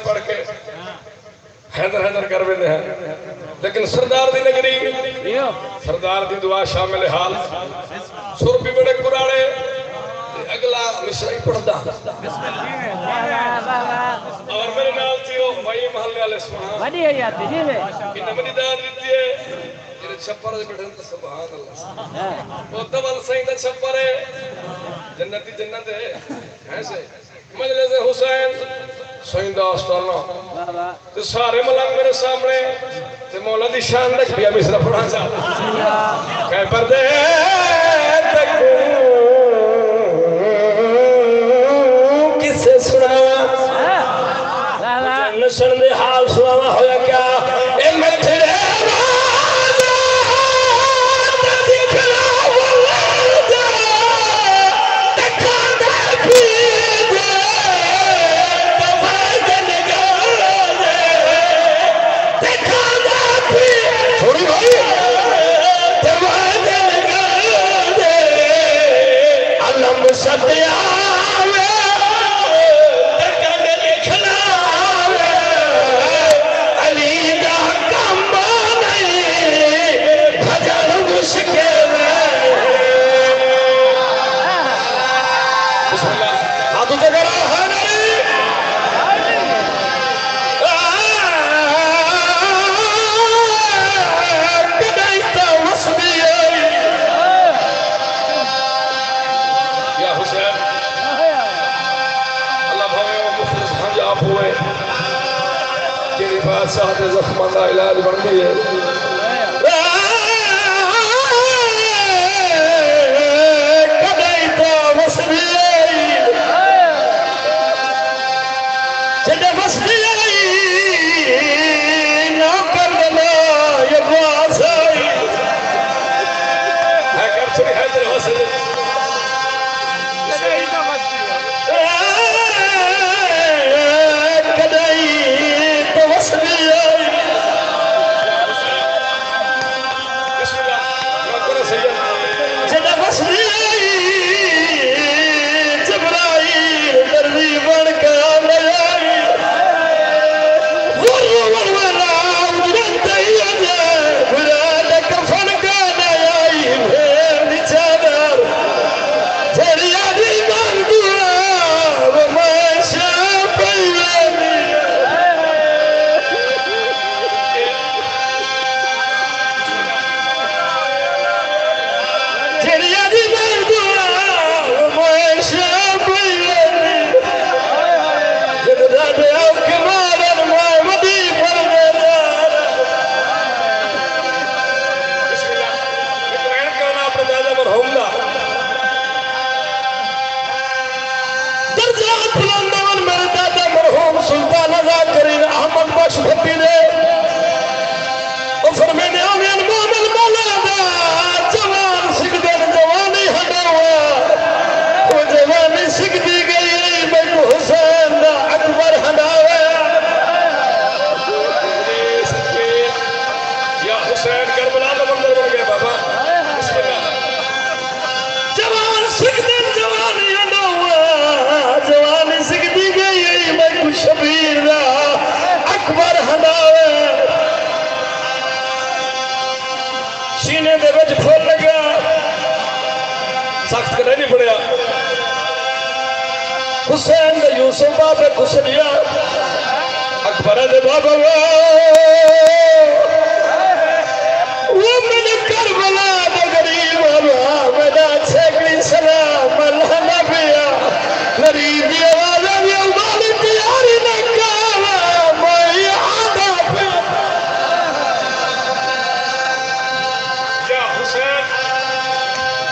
पढ़ के हैदर हैदर कर देते हैं, लेकिन सरदार दी नगरी सरदार दी दुआ शामिल हाल सुर भी बड़े पुराने। अगला मिसरा ही पढ़दा और मेरे नाल थी वो भाई महल्ले वाले सुभान बड़ी है याद जी में कि नमनी दान दी है तेरे छप्पर दे बैठे तो सुभान अल्लाह वो तवल सही दा छप्पर है जन्नती जन्नत है ऐसे मजलिस हुसैन सईदा आस्ताना ते सारे मलंग मेरे सामने ते मौला दी शान रख दिया मिसरा पढ़ा सा कह पर्दे तकू किसे सुनावा नसन दे हाल सुनावा होया क्या ए मथे साथ जख्म का इलाज बन गई है सीने दे विच फुल लगा सख्त करना नहीं पड़िया हुसैन दे यूसुफ बाबे कुछ लिया अकबर दे बाबा